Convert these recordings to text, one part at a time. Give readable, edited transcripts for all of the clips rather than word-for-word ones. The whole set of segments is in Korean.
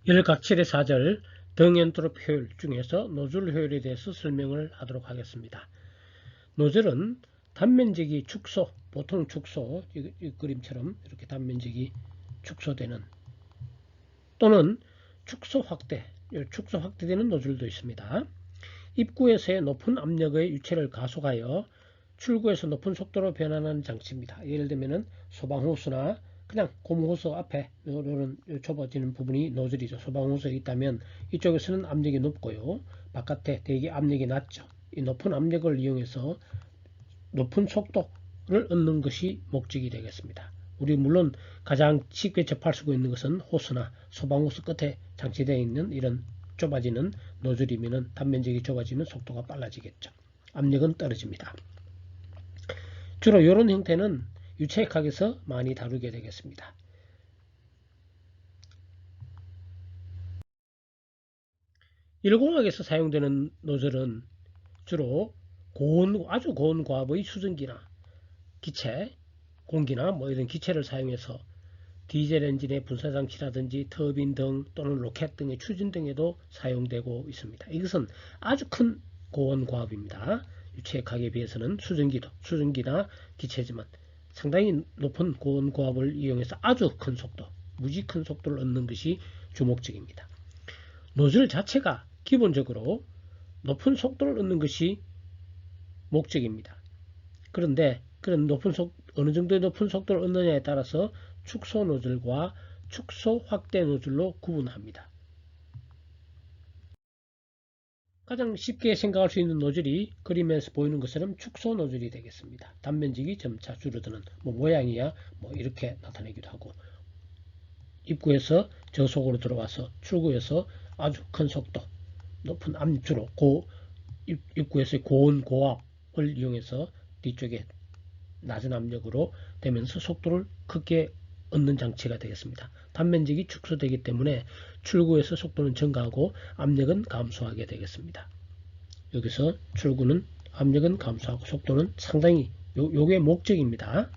열각칠의 4절 등엔트로피 효율 중에서 노즐 효율에 대해서 설명을 하도록 하겠습니다. 노즐은 단면적이 축소, 보통 축소, 이 그림처럼 이렇게 단면적이 축소되는 또는 축소 확대되는 노즐도 있습니다. 입구에서의 높은 압력의 유체를 가속하여 출구에서 높은 속도로 변환하는 장치입니다. 예를 들면 소방호스나 그냥 고무호스 앞에 이런 좁아지는 부분이 노즐이죠. 소방호스에 있다면 이쪽에서는 압력이 높고요. 바깥에 대기 압력이 낮죠. 이 높은 압력을 이용해서 높은 속도를 얻는 것이 목적이 되겠습니다. 우리 물론 가장 쉽게 접할 수 있는 것은 호스나 소방호스 끝에 장치되어 있는 이런 좁아지는 노즐이면 단면적이 좁아지면 속도가 빨라지겠죠. 압력은 떨어집니다. 주로 이런 형태는 유체학에서 많이 다루게 되겠습니다. 일공학에서 사용되는 노즐은 주로 아주 고온 고압의 수증기나 기체, 공기나 이런 기체를 사용해서 디젤 엔진의 분사장치라든지 터빈 등 또는 로켓 등의 추진 등에도 사용되고 있습니다. 이것은 아주 큰 고온 고압입니다. 유체각에 비해서는 수증기나 기체지만 상당히 높은 고온 고압을 이용해서 아주 큰 속도, 무지 큰 속도를 얻는 것이 주목적입니다. 노즐 자체가 기본적으로 높은 속도를 얻는 것이 목적입니다. 그런데 그런 어느 정도의 높은 속도를 얻느냐에 따라서 축소 노즐과 축소 확대 노즐로 구분합니다. 가장 쉽게 생각할 수 있는 노즐이 그림에서 보이는 것처럼 축소 노즐이 되겠습니다. 단면적이 점차 줄어드는 모양이야 이렇게 나타내기도 하고 입구에서 저속으로 들어와서 출구에서 아주 큰 속도 높은 압력으로 입구에서의 고온 고압을 이용해서 뒤쪽에 낮은 압력으로 되면서 속도를 크게 얻는 장치가 되겠습니다. 단면적이 축소되기 때문에 출구에서 속도는 증가하고 압력은 감소하게 되겠습니다. 여기서 출구는 압력은 감소하고 속도는 상당히 요게 목적입니다.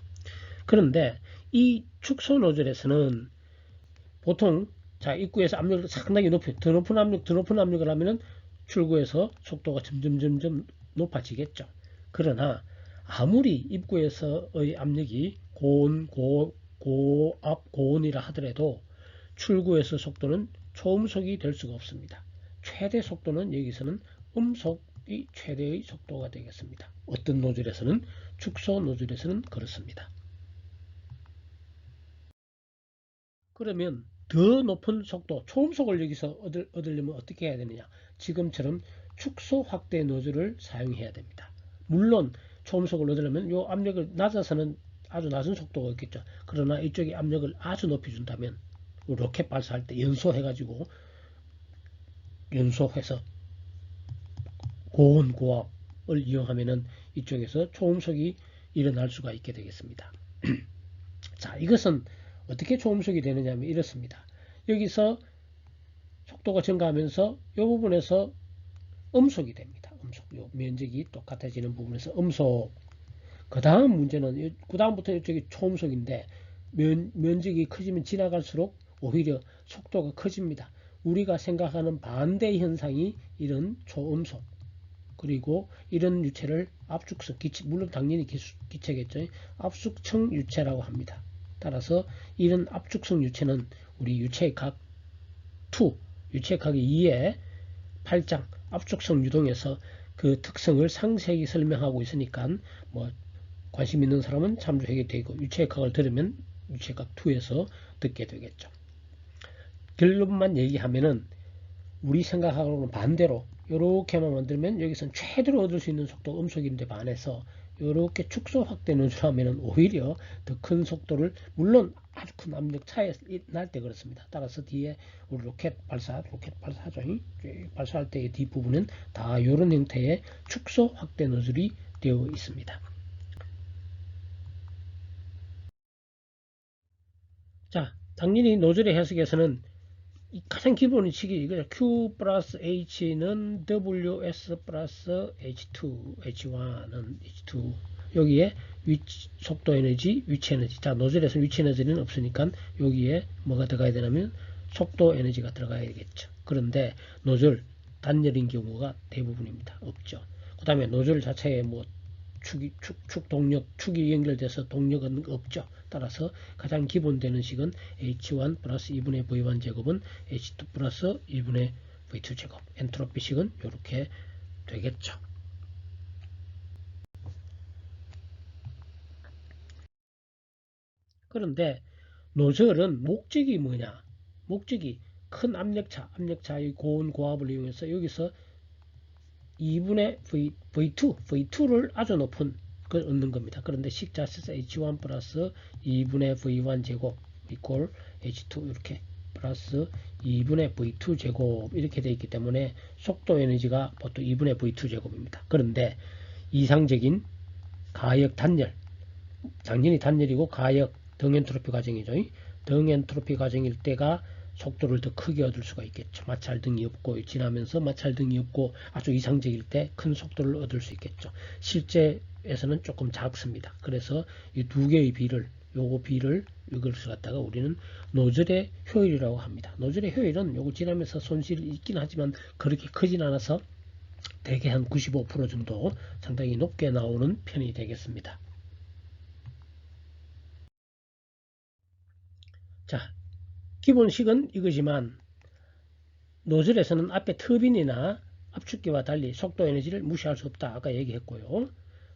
그런데 이 축소 노즐에서는 보통 입구에서 압력을 상당히 더 높은 압력을 하면은 출구에서 속도가 점점 높아지겠죠. 그러나 아무리 입구에서의 압력이 고압, 고온이라 하더라도 출구에서 속도는 초음속이 될 수가 없습니다. 최대 속도는 여기서는 음속이 최대의 속도가 되겠습니다. 어떤 노즐에서는 축소 노즐에서는 그렇습니다. 그러면 더 높은 속도, 초음속을 여기서 얻으려면 어떻게 해야 되느냐? 지금처럼 축소 확대 노즐을 사용해야 됩니다. 물론 초음속을 얻으려면 이 압력을 낮아서는 아주 낮은 속도가 있겠죠. 그러나 이쪽에 압력을 아주 높여준다면 로켓 발사할 때 연소해가지고 연소해서 고온 고압을 이용하면은 이쪽에서 초음속이 일어날 수가 있게 되겠습니다. 자, 이것은 어떻게 초음속이 되느냐 하면 이렇습니다. 여기서 속도가 증가하면서 이 부분에서 음속이 됩니다. 요 면적이 똑같아지는 부분에서 음속. 그 다음 문제는 그 다음부터 이쪽이 초음속인데 면적이 커지면 지나갈수록 오히려 속도가 커집니다. 우리가 생각하는 반대 현상이 이런 초음속 그리고 이런 유체를 압축성 기체, 물론 당연히 기체겠죠. 압축성 유체라고 합니다. 따라서 이런 압축성 유체는 우리 유체각 2, 유체각의 2의 8장 압축성 유동에서 그 특성을 상세히 설명하고 있으니까 관심 있는 사람은 참조하게 되고 유체각을 들으면 유체각 2에서 듣게 되겠죠. 결론만 얘기하면은 우리 생각하고는 반대로 이렇게만 만들면 여기서는 최대로 얻을 수 있는 속도 음속인데 반해서 이렇게 축소 확대 노즐 하면은 오히려 더 큰 속도를 물론 아주 큰 압력 차이 날 때 그렇습니다. 따라서 뒤에 우리 로켓 발사하죠. 발사할 때의 뒷부분은 다 이런 형태의 축소 확대 노즐이 되어 있습니다. 자, 당연히 노즐의 해석에서는 가장 기본식이 이거죠. Q 플러스 H는 WS 플러스 H2, H1은 H2. 여기에 속도 에너지, 위치 에너지. 자, 노즐에서 위치 에너지는 없으니까 여기에 뭐가 들어가야 되냐면 속도 에너지가 들어가야겠죠. 그런데 노즐 단열인 경우가 대부분입니다. 없죠. 그 다음에 노즐 자체에 뭐 축이 연결돼서 동력은 없죠. 따라서 가장 기본되는 식은 H1 플러스 2분의 V1 제곱은 H2 플러스 2분의 V2 제곱. 엔트로피 식은 이렇게 되겠죠. 그런데 노즐은 목적이 뭐냐? 목적이 큰 압력차의 고온 고압을 이용해서 여기서 2분의 V2를 아주 높은 걸 얻는 겁니다. 그런데 식자에서 H1 플러스 2분의 V1 제곱 이꼴 H2 이렇게 플러스 2분의 V2 제곱 이렇게 되어 있기 때문에 속도 에너지가 보통 2분의 V2 제곱입니다. 그런데 이상적인 가역 단열, 당연히 단열이고 가역 등엔트로피 과정이죠. 등엔트로피 과정일 때가 속도를 더 크게 얻을 수가 있겠죠. 마찰등이 없고 지나면서 마찰등이 없고 아주 이상적일 때 큰 속도를 얻을 수 있겠죠. 실제에서는 조금 작습니다. 그래서 이 두 개의 비를 이것을 갖다가 우리는 노즐의 효율이라고 합니다. 노즐의 효율은 요거 지나면서 손실이 있긴 하지만 그렇게 크진 않아서 대개 한 95% 정도 상당히 높게 나오는 편이 되겠습니다. 자, 기본식은 이거지만 노즐에서는 앞에 터빈이나 압축기와 달리 속도 에너지를 무시할 수 없다. 아까 얘기했고요.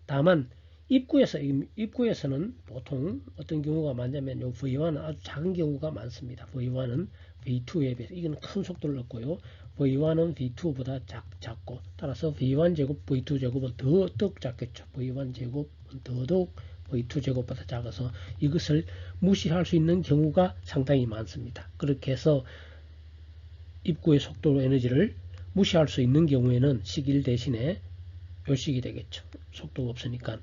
다만 입구에서는 보통 어떤 경우가 많냐면 요 V1은 아주 작은 경우가 많습니다. V1은 V2에 비해서 이건 큰 속도를 얻고요. V1은 V2보다 작고 따라서 V1 제곱 V2 제곱은 더더욱 작겠죠. V1 제곱은 더더욱 V2 제곱보다 작아서 이것을 무시할 수 있는 경우가 상당히 많습니다. 그렇게 해서 입구의 속도 에너지를 무시할 수 있는 경우에는 식 1 대신에 요 식이 되겠죠. 속도가 없으니까.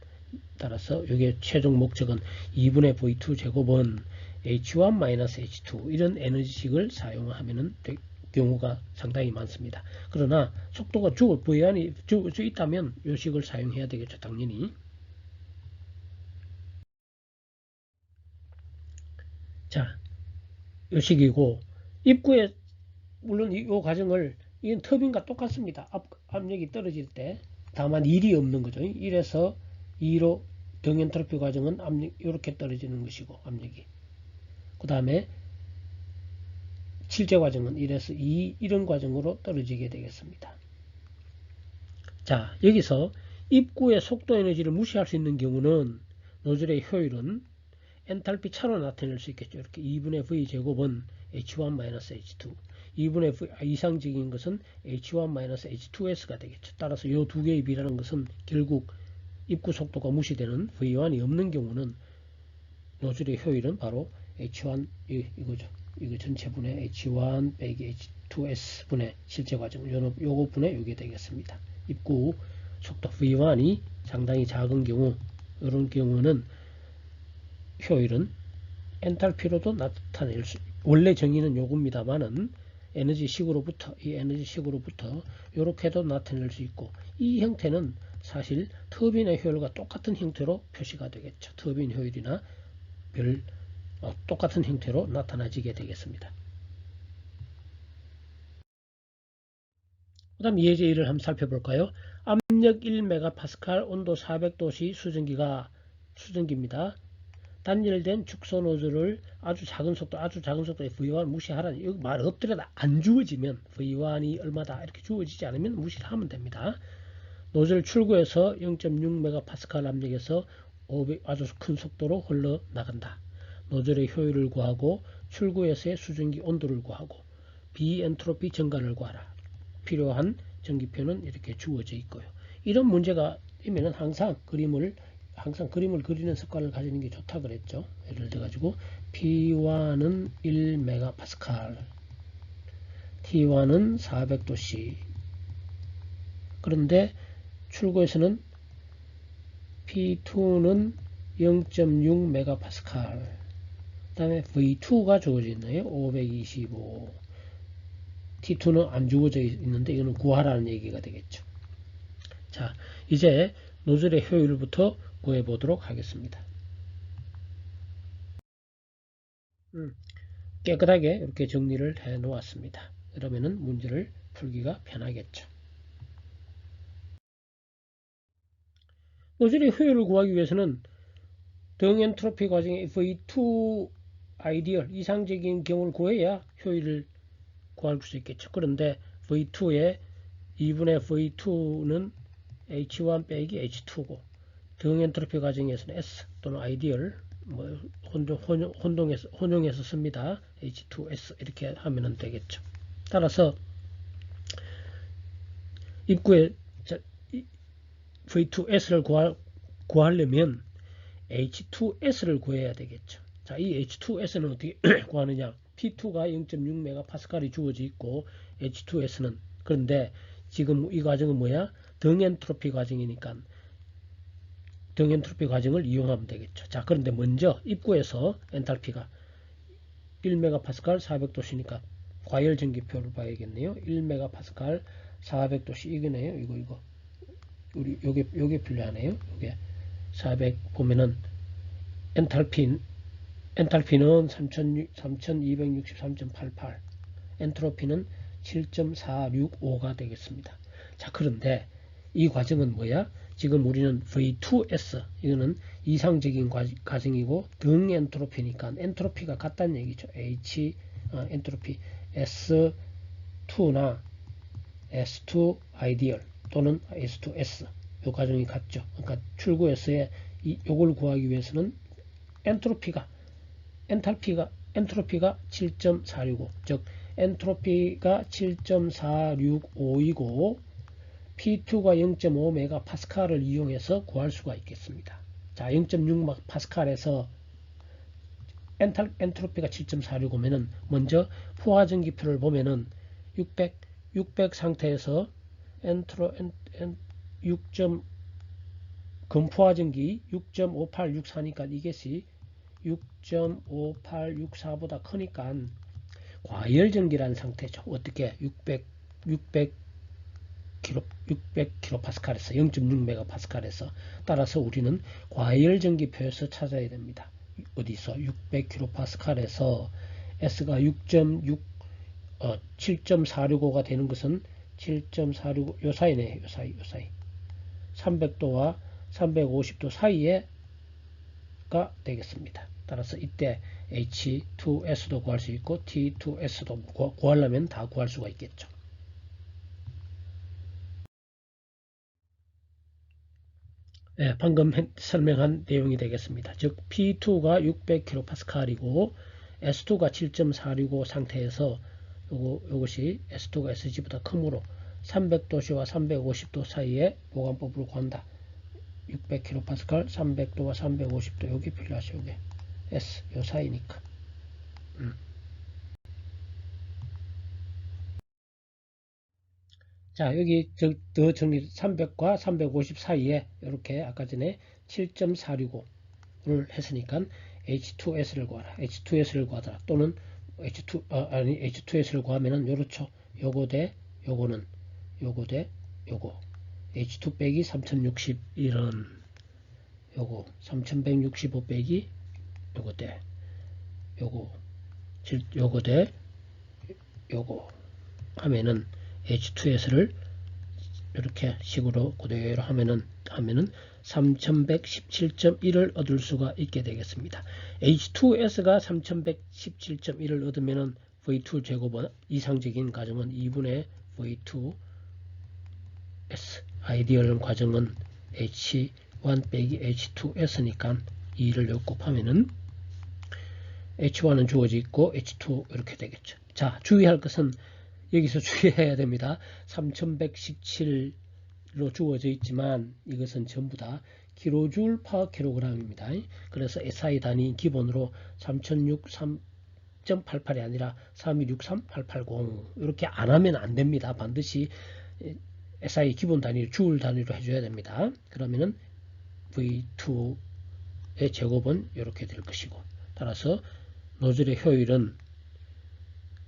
따라서 이게 최종 목적은 2분의 V2 제곱은 H1-H2 이런 에너지식을 사용하면 경우가 상당히 많습니다. 그러나 속도가 V안이 있다면 이 식을 사용해야 되겠죠. 당연히. 자, 이 식이고 입구에 물론 이 과정을 이건 터빈과 똑같습니다. 압력이 떨어질 때 다만 1이 없는 거죠. 1에서 2로 등엔트로피 과정은 압력 이렇게 떨어지는 것이고 압력이 그 다음에 실제 과정은 1에서 2 이런 과정으로 떨어지게 되겠습니다. 자, 여기서 입구의 속도 에너지를 무시할 수 있는 경우는 노즐의 효율은 엔탈피 차로 나타낼 수 있겠죠. 이렇게 2분의 V 제곱은 H1-H2 2분의 V, 이상적인 것은 H1-H2S가 되겠죠. 따라서 이 두 개의 비라는 것은 결국 입구 속도가 무시되는 V1이 없는 경우는 노즐의 효율은 바로 H1 이거죠. 이거 전체분의 H1 빼기 H2S 분의 실제 과정 요거 분의 요게 되겠습니다. 입구 속도 V1이 상당히 작은 경우 이런 경우는 효율은 엔탈피로도 나타낼 수 원래 정의는 요겁니다만은 에너지식으로부터 이 에너지식으로부터 이렇게도 나타낼 수 있고 이 형태는 사실 터빈의 효율과 똑같은 형태로 표시가 되겠죠. 터빈 효율이나 똑같은 형태로 나타나지게 되겠습니다. 그 다음 예제 1을 한번 살펴볼까요? 압력 1MPa 온도 400도씨 수증기입니다. 단열된 축소 노즐을 아주 작은 속도에 V1 무시하라는 여기 말 없더라도 안 주어지면 V1이 얼마다 이렇게 주어지지 않으면 무시를 하면 됩니다. 노즐 출구에서 0.6MPa 압력에서 500 아주 큰 속도로 흘러나간다. 노즐의 효율을 구하고 출구에서의 수증기 온도를 구하고 비엔트로피 증가를 구하라. 필요한 전기표는 이렇게 주어져 있고요. 이런 문제가 있으면 항상 그림을 그리는 습관을 가지는 게 좋다 그랬죠. 예를 들어 가지고 P1은 1MPa, T1은 400도씨. 그런데 출구에서는 P2는 0.6MPa, 그 다음에 V2가 주어져 있네요. 525. T2는 안 주어져 있는데 이거는 구하라는 얘기가 되겠죠. 자, 이제 노즐의 효율부터 구해보도록 하겠습니다. 깨끗하게 이렇게 정리를 해 놓았습니다. 그러면은 문제를 풀기가 편하겠죠. 노즐의 효율을 구하기 위해서는 등 엔트로피 과정의 V2 아이디얼 이상적인 경우를 구해야 효율을 구할 수 있겠죠. 그런데 V2의 2분의 V2는 H1 빼기 H2고 등 엔트로피 과정에서는 S 또는 아이디얼 혼용해서 씁니다. H2S 이렇게 하면 되겠죠. 따라서 입구에 V2S를 구하려면 H2S를 구해야 되겠죠. 자, 이 H2S는 어떻게 구하느냐? P2가 0.6MPa이 주어져 있고 H2S는 그런데 지금 이 과정은 뭐야? 등 엔트로피 과정이니까 등 엔트로피 과정을 이용하면 되겠죠. 자, 그런데 먼저 입구에서 엔탈피가 1MPa 400도씨니까 과열 전기표를 봐야겠네요. 1MPa 400도씨 이거네요. 이거. 우리 요게 필요하네요. 요게 400 보면은 엔탈피는 3263.88 엔트로피는 7.465가 되겠습니다. 자, 그런데 이 과정은 뭐야? 지금 우리는 V2S 이거는 이상적인 과정이고 등 엔트로피니까 엔트로피가 같다는 얘기죠. 엔트로피 S2나 S2 아이디얼 또는 S2S 이 과정이 같죠. 그러니까 출구에서의 요걸 구하기 위해서는 엔트로피가 7.465 즉 엔트로피가 7.465이고 P2가 0.5MPa를 이용해서 구할 수가 있겠습니다. 자, 0.6MPa에서 엔트로피가 7.465면은 먼저 포화전기표를 보면은 600 상태에서 금포화전기 6.5864니까 이것이 6.5864보다 크니까 과열전기라는 상태죠. 어떻게 600kPa에서 0.6MPa에서 따라서 우리는 과열전기표에서 찾아야 됩니다. 어디서 600kPa에서 S가 7.465가 되는 것은 7.465 요 사이네. 요 사이 300도와 350도 사이에가 되겠습니다. 따라서 이때 H2S도 구할 수 있고 T2S도 구하려면 다 구할 수가 있겠죠. 네, 방금 설명한 내용이 되겠습니다. 즉 P2가 600kPa이고 S2가 7.465 상태에서 요것이 S2가 SG보다 크므로 300도씨와 350도 사이에 보관법을 구한다. 600kPa, 300도와 350도 여기 필요하죠. 요게 S 요 사이니까. 자, 여기 더 정리 300과 350 사이에 이렇게 아까 전에 7.465를 했으니까 H2S를 구하라. H2S를 구하더라. 또는 H2S를 구하면은 요렇죠. 요거 대 요거는 요거 대 요거 H2 빼기 3061은 요거 3165 빼기 요거 대 요거 대 요거 하면은 H2S를 이렇게 식으로 그대로 하면은 3117.1을 얻을 수가 있게 되겠습니다. H2S가 3117.1을 얻으면은 V2 제곱은 이상적인 과정은 2분의 V2S 아이디얼 과정은 H1 빼기 H2S니까 2를 곱하면은 H1은 주어져 있고 H2 이렇게 되겠죠. 자, 주의할 것은 여기서 주의해야 됩니다. 3117로 주어져 있지만 이것은 전부 다 킬로줄 퍼 킬로그램입니다. 그래서 SI 단위 기본으로 3063.88이 아니라 3263880 이렇게 안 하면 안 됩니다. 반드시 SI 기본 단위를 줄 단위로 해줘야 됩니다. 그러면은 V2의 제곱은 이렇게 될 것이고 따라서 노즐의 효율은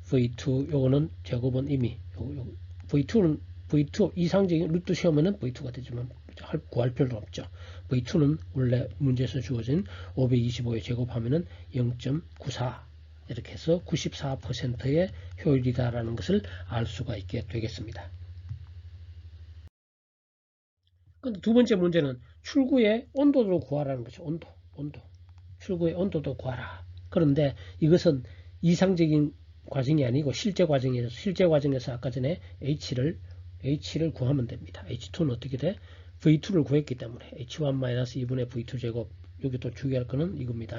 V2 요거는 제곱은 이미 V2 이상적인 루트 시험에는 V2가 되지만 구할 필요는 없죠. V2는 원래 문제에서 주어진 525에 제곱하면은 0.94 이렇게 해서 94%의 효율이다라는 것을 알 수가 있게 되겠습니다. 근데 두 번째 문제는 출구의 온도를 구하라는 거죠. 온도. 출구의 온도도 구하라. 그런데 이것은 이상적인 과정이 아니고 실제 과정에서 아까 전에 H를 구하면 됩니다. H2는 어떻게 돼? V2를 구했기 때문에 H1-2분의 V2 제곱. 여기 또 주의할 거는 이겁니다.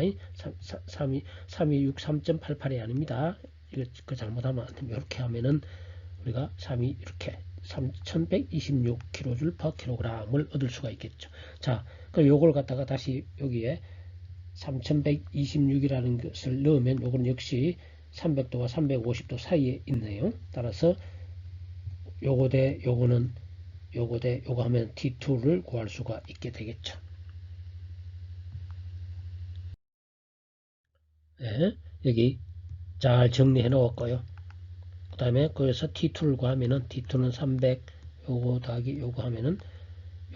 326 3.88이 아닙니다. 이거 잘못하면 안 됩니다. 이렇게 하면은 우리가 3이 이렇게 3126kJ/kg을 얻을 수가 있겠죠. 자, 그럼 요걸 갖다가 다시 여기에 3126이라는 것을 넣으면 요건 역시 300도와 350도 사이에 있네요. 따라서 요거 대 요거는 요거 대 요거 하면 T2를 구할 수가 있게 되겠죠. 네, 여기 잘 정리해 놓았고요. 그 다음에 거기서 T2를 구하면은 T2는 300 요거 더하기 요거 하면은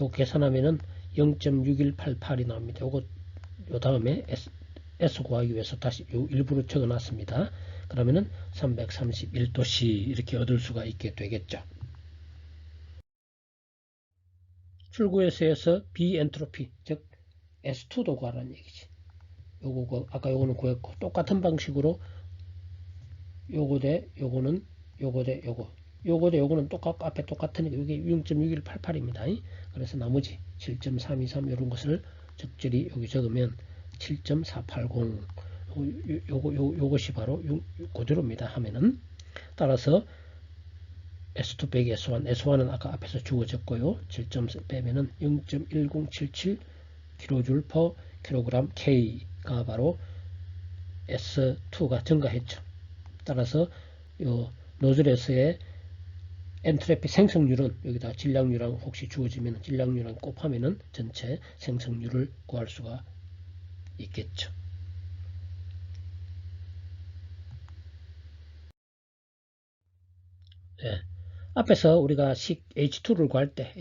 요거 계산하면은 0.6188이 나옵니다. 요거 요 다음에 S 구하기 위해서 다시 요 일부러 적어 놨습니다. 그러면은 331도씨 이렇게 얻을 수가 있게 되겠죠. 출구에서에서 비엔트로피 즉 S2도 구하라는 얘기지. 요거 아까 요거는 구했고 똑같은 방식으로 요거 대 요거는 요거 대 요거 대 요거는 앞에 똑같으니까 이게 0.6188입니다. 그래서 나머지 7.323 이런 것을 적절히 여기 적으면 7.480 요것이 바로 그대로입니다. 하면은 따라서 S2 빼기 S1, S1은 아까 앞에서 주어졌고요. 7점 빼면은 0.1077 kJ/kg K가 바로 S2가 증가했죠. 따라서 요 노즐에서의 엔트로피 생성률은 여기다 질량률랑 혹시 주어지면 질량률랑 곱하면은 전체 생성률을 구할 수가 있겠죠. 예. 앞에서 우리가 식 H2를 구할 때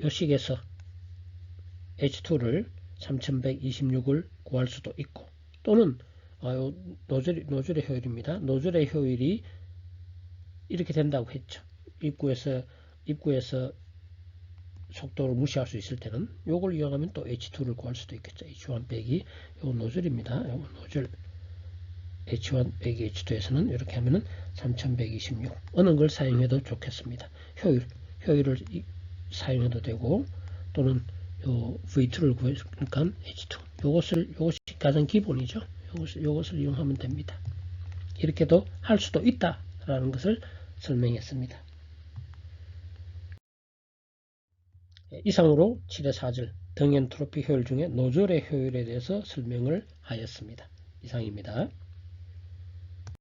요 식에서 H2를 3126을 구할 수도 있고 또는 노즐의 효율입니다. 노즐의 효율이 이렇게 된다고 했죠. 입구에서 속도를 무시할 수 있을 때는 요걸 이용하면 또 H2를 구할 수도 있겠죠. H1 빼기 요 노즐입니다. 요 노즐 H1 빼기 H2에서는 이렇게 하면은 3126 어느 걸 사용해도 좋겠습니다. 효율을 사용해도 되고 또는 요 V2를 구했으니까 H2 요것이 가장 기본이죠. 요것을 이용하면 됩니다. 이렇게도 할 수도 있다라는 것을 설명했습니다. 이상으로 7의 4절 등엔트로피 효율 중에 노즐의 효율에 대해서 설명을 하였습니다. 이상입니다.